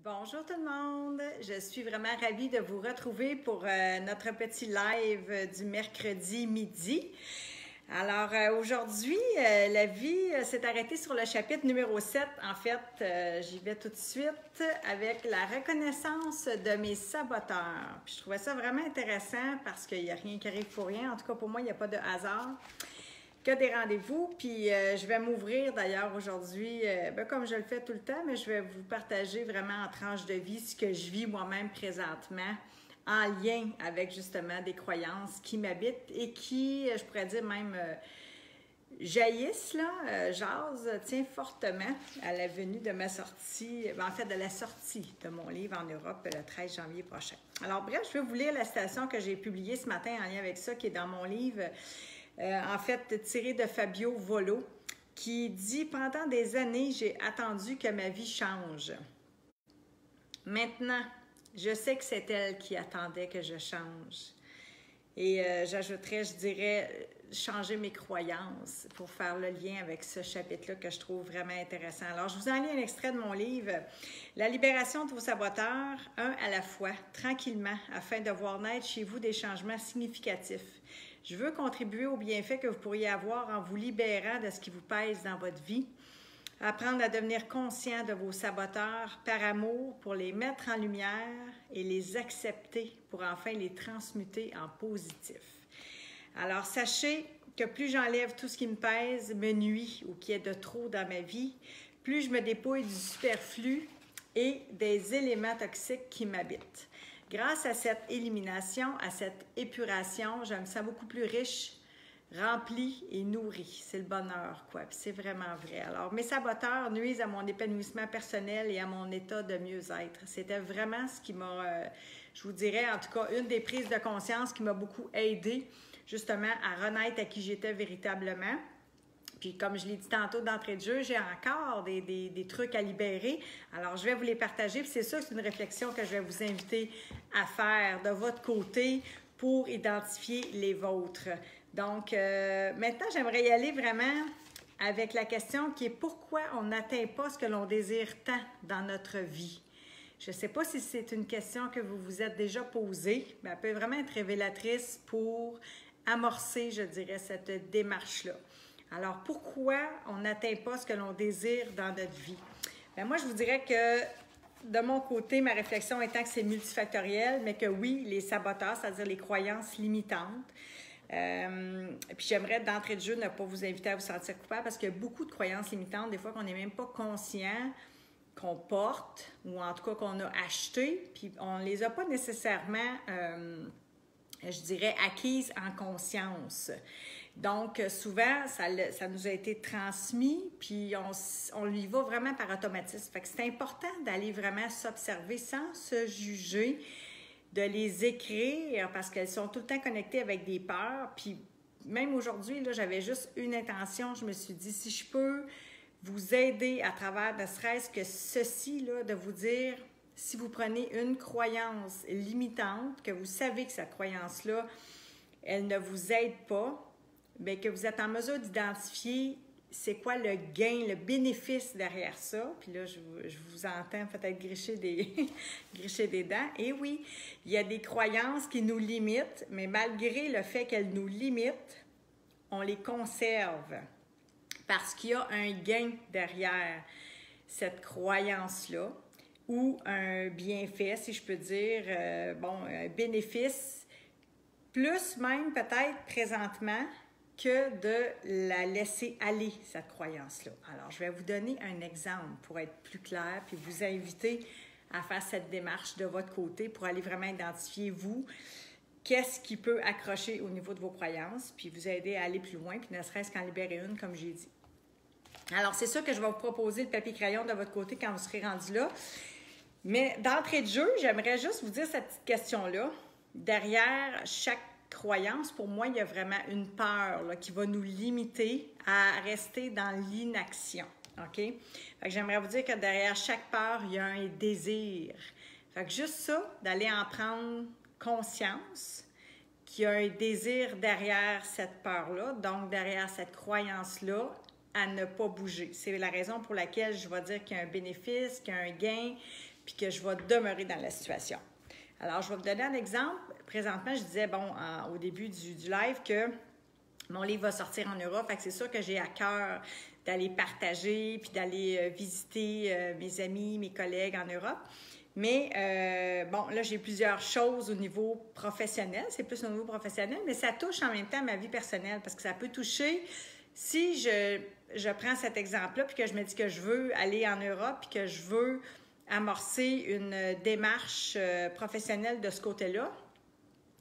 Bonjour tout le monde, je suis vraiment ravie de vous retrouver pour notre petit live du mercredi midi. Alors aujourd'hui, la vie s'est arrêtée sur le chapitre numéro 7. En fait, j'y vais tout de suite avec la reconnaissance de mes saboteurs. Puis je trouvais ça vraiment intéressant parce qu'il n'y a rien qui arrive pour rien. En tout cas, pour moi, il n'y a pas de hasard. Que des rendez-vous, puis je vais m'ouvrir d'ailleurs aujourd'hui, comme je le fais tout le temps, mais je vais vous partager vraiment en tranche de vie ce que je vis moi-même présentement en lien avec justement des croyances qui m'habitent et qui, je pourrais dire même, jaillissent, jasent, tiens, fortement à la venue de ma sortie, en fait de la sortie de mon livre en Europe le 13 janvier prochain. Alors bref, je vais vous lire la citation que j'ai publiée ce matin en lien avec ça, qui est dans mon livre. En fait, tiré de Fabio Volo, qui dit « Pendant des années, j'ai attendu que ma vie change. Maintenant, je sais que c'est elle qui attendait que je change. » Et j'ajouterais, je dirais, changer mes croyances pour faire le lien avec ce chapitre-là que je trouve vraiment intéressant. Alors, je vous en lis un extrait de mon livre « La libération de vos saboteurs, un à la fois, tranquillement, afin de voir naître chez vous des changements significatifs. » Je veux contribuer aux bienfaits que vous pourriez avoir en vous libérant de ce qui vous pèse dans votre vie. Apprendre à devenir conscient de vos saboteurs par amour pour les mettre en lumière et les accepter pour enfin les transmuter en positif. Alors, sachez que plus j'enlève tout ce qui me pèse, me nuit ou qui est de trop dans ma vie, plus je me dépouille du superflu et des éléments toxiques qui m'habitent. Grâce à cette élimination, à cette épuration, je me sens beaucoup plus riche, remplie et nourrie. C'est le bonheur, quoi. Puis c'est vraiment vrai. Alors, mes saboteurs nuisent à mon épanouissement personnel et à mon état de mieux-être. C'était vraiment ce qui m'a, je vous dirais, en tout cas, une des prises de conscience qui m'a beaucoup aidée, justement, à renaître à qui j'étais véritablement. Puis comme je l'ai dit tantôt d'entrée de jeu, j'ai encore des trucs à libérer. Alors, je vais vous les partager. Puis c'est ça, c'est une réflexion que je vais vous inviter à faire de votre côté pour identifier les vôtres. Donc, maintenant, j'aimerais y aller vraiment avec la question qui est pourquoi on n'atteint pas ce que l'on désire tant dans notre vie. Je ne sais pas si c'est une question que vous vous êtes déjà posée, mais elle peut vraiment être révélatrice pour amorcer, je dirais, cette démarche-là. Alors, pourquoi on n'atteint pas ce que l'on désire dans notre vie? Bien, moi, je vous dirais que de mon côté, ma réflexion étant que c'est multifactoriel, mais que oui, les saboteurs, c'est-à-dire les croyances limitantes. Puis j'aimerais d'entrée de jeu ne pas vous inviter à vous sentir coupable parce qu'il y a beaucoup de croyances limitantes, des fois qu'on n'est même pas conscient qu'on porte ou en tout cas qu'on a acheté, puis on ne les a pas nécessairement, je dirais, acquises en conscience. Donc, souvent, ça nous a été transmis, puis on y va vraiment par automatisme. Fait que c'est important d'aller vraiment s'observer sans se juger, de les écrire parce qu'elles sont tout le temps connectées avec des peurs. Puis même aujourd'hui, là, j'avais juste une intention. Je me suis dit, si je peux vous aider à travers ne serait-ce que ceci, là, de vous dire, si vous prenez une croyance limitante, que vous savez que cette croyance-là, elle ne vous aide pas, bien, que vous êtes en mesure d'identifier c'est quoi le gain, le bénéfice derrière ça. Puis là, je vous entends peut-être gricher des dents. Et oui, il y a des croyances qui nous limitent, mais malgré le fait qu'elles nous limitent, on les conserve parce qu'il y a un gain derrière cette croyance-là ou un bienfait, si je peux dire, un bénéfice, plus même peut-être présentement, que de la laisser aller, cette croyance-là. Alors, je vais vous donner un exemple pour être plus clair, puis vous inviter à faire cette démarche de votre côté pour aller vraiment identifier, vous, qu'est-ce qui peut accrocher au niveau de vos croyances, puis vous aider à aller plus loin, puis ne serait-ce qu'en libérer une, comme j'ai dit. Alors, c'est sûr que je vais vous proposer le papier-crayon de votre côté quand vous serez rendu là. Mais d'entrée de jeu, j'aimerais juste vous dire cette petite question-là. Derrière chaque croyance, pour moi, il y a vraiment une peur là, qui va nous limiter à rester dans l'inaction. OK? Fait que j'aimerais vous dire que derrière chaque peur, il y a un désir. Fait que juste ça, d'aller en prendre conscience qu'il y a un désir derrière cette peur-là, donc derrière cette croyance-là, à ne pas bouger. C'est la raison pour laquelle je vais dire qu'il y a un bénéfice, qu'il y a un gain, puis que je vais demeurer dans la situation. Alors, je vais vous donner un exemple. Présentement, je disais, bon, au début du live que mon livre va sortir en Europe, fait que c'est sûr que j'ai à cœur d'aller partager puis d'aller visiter mes amis, mes collègues en Europe. Mais bon, là, j'ai plusieurs choses au niveau professionnel. C'est plus au niveau professionnel, mais ça touche en même temps ma vie personnelle parce que ça peut toucher, si je prends cet exemple-là puis que je me dis que je veux aller en Europe puis que je veux amorcer une démarche professionnelle de ce côté-là,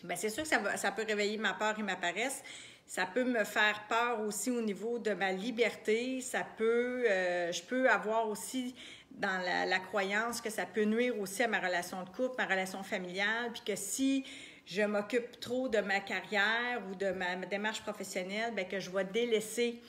bien, c'est sûr que ça peut réveiller ma peur et ma paresse. Ça peut me faire peur aussi au niveau de ma liberté. Je peux avoir aussi dans la croyance que ça peut nuire aussi à ma relation de couple, ma relation familiale, puis que si je m'occupe trop de ma carrière ou de ma démarche professionnelle, bien que je vais délaisser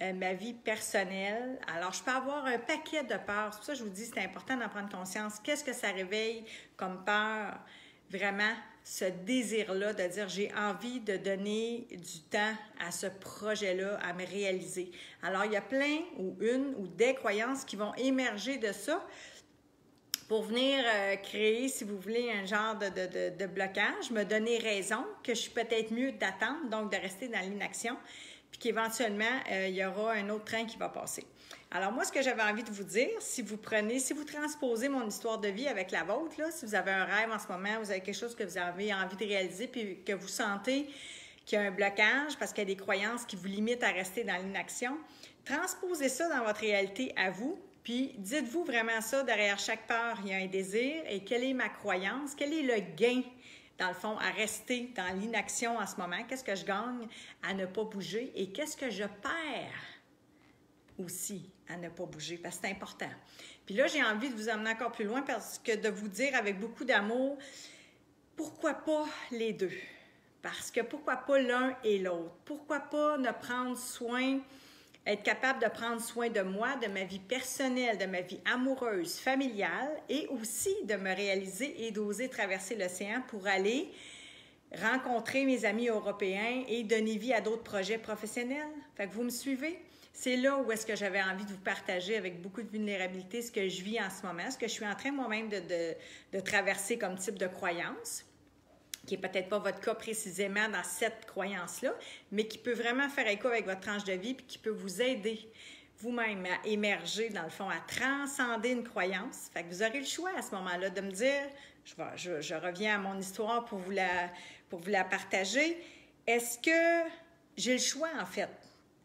ma vie personnelle. Alors, je peux avoir un paquet de peurs. C'est pour ça que je vous dis, c'est important d'en prendre conscience. Qu'est-ce que ça réveille comme peur? Vraiment, ce désir-là de dire j'ai envie de donner du temps à ce projet-là, à me réaliser. Alors, il y a plein ou une ou des croyances qui vont émerger de ça pour venir créer, si vous voulez, un genre de blocage, me donner raison que je suis peut-être mieux d'attendre, donc de rester dans l'inaction, puis qu'éventuellement, il y aura un autre train qui va passer. Alors moi, ce que j'avais envie de vous dire, si vous transposez mon histoire de vie avec la vôtre, là, si vous avez un rêve en ce moment, vous avez quelque chose que vous avez envie de réaliser, puis que vous sentez qu'il y a un blocage parce qu'il y a des croyances qui vous limitent à rester dans l'inaction, transposez ça dans votre réalité à vous, puis dites-vous vraiment ça, derrière chaque peur, il y a un désir, et quelle est ma croyance, quel est le gain dans le fond, à rester dans l'inaction en ce moment. Qu'est-ce que je gagne à ne pas bouger et qu'est-ce que je perds aussi à ne pas bouger, parce que c'est important. Puis là, j'ai envie de vous emmener encore plus loin parce que de vous dire avec beaucoup d'amour, pourquoi pas les deux? Parce que pourquoi pas l'un et l'autre? Pourquoi pas ne prendre soin, être capable de prendre soin de moi, de ma vie personnelle, de ma vie amoureuse, familiale, et aussi de me réaliser et d'oser traverser l'océan pour aller rencontrer mes amis européens et donner vie à d'autres projets professionnels. Fait que vous me suivez? C'est là où est-ce que j'avais envie de vous partager avec beaucoup de vulnérabilité ce que je vis en ce moment, ce que je suis en train moi-même de traverser comme type de croyance, qui n'est peut-être pas votre cas précisément dans cette croyance-là, mais qui peut vraiment faire écho avec votre tranche de vie puis qui peut vous aider vous-même à émerger, dans le fond, à transcender une croyance. Fait que vous aurez le choix à ce moment-là de me dire, je reviens à mon histoire pour vous la partager, est-ce que j'ai le choix, en fait?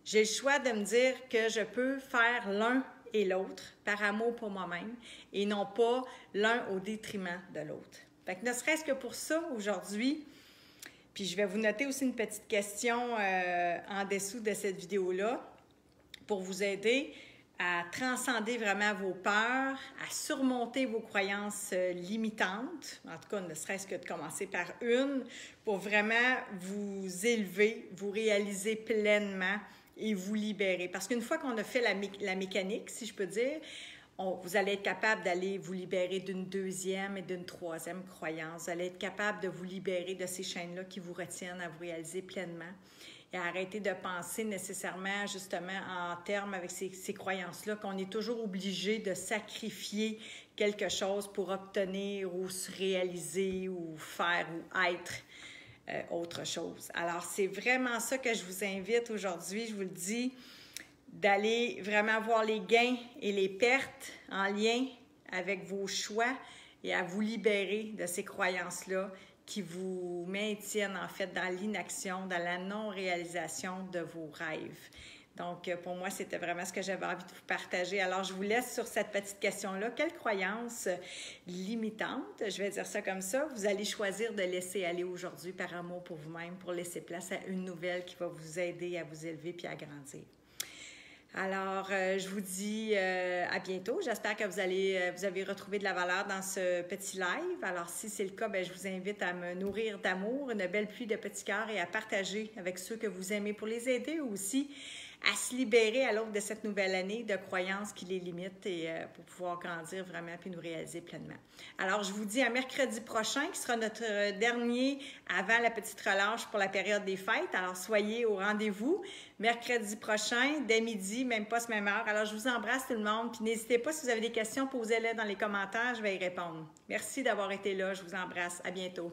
J'ai le choix de me dire que je peux faire l'un et l'autre par amour pour moi-même et non pas l'un au détriment de l'autre. Fait que ne serait-ce que pour ça, aujourd'hui, puis je vais vous noter aussi une petite question en dessous de cette vidéo-là pour vous aider à transcender vraiment vos peurs, à surmonter vos croyances limitantes, en tout cas, ne serait-ce que de commencer par une, pour vraiment vous élever, vous réaliser pleinement et vous libérer. Parce qu'une fois qu'on a fait la mécanique, si je peux dire, vous allez être capable d'aller vous libérer d'une deuxième et d'une troisième croyance. Vous allez être capable de vous libérer de ces chaînes-là qui vous retiennent à vous réaliser pleinement et à arrêter de penser nécessairement justement en termes avec ces croyances-là qu'on est toujours obligé de sacrifier quelque chose pour obtenir ou se réaliser ou faire ou être autre chose. Alors, c'est vraiment ça que je vous invite aujourd'hui, je vous le dis, d'aller vraiment voir les gains et les pertes en lien avec vos choix et à vous libérer de ces croyances-là qui vous maintiennent en fait dans l'inaction, dans la non-réalisation de vos rêves. Donc, pour moi, c'était vraiment ce que j'avais envie de vous partager. Alors, je vous laisse sur cette petite question-là. Quelle croyance limitante, je vais dire ça comme ça, vous allez choisir de laisser aller aujourd'hui par amour pour vous-même, pour laisser place à une nouvelle qui va vous aider à vous élever puis à grandir. Alors, je vous dis à bientôt. J'espère que vous avez retrouvé de la valeur dans ce petit live. Alors, si c'est le cas, bien, je vous invite à me nourrir d'amour, une belle pluie de petits cœurs et à partager avec ceux que vous aimez pour les aider aussi à se libérer à l'aube de cette nouvelle année de croyances qui les limitent et pour pouvoir grandir vraiment puis nous réaliser pleinement. Alors, je vous dis à mercredi prochain qui sera notre dernier avant la petite relâche pour la période des fêtes. Alors, soyez au rendez-vous mercredi prochain, dès midi, même pas ce même heure. Alors, je vous embrasse tout le monde puis n'hésitez pas si vous avez des questions, posez-les dans les commentaires, je vais y répondre. Merci d'avoir été là, je vous embrasse. À bientôt.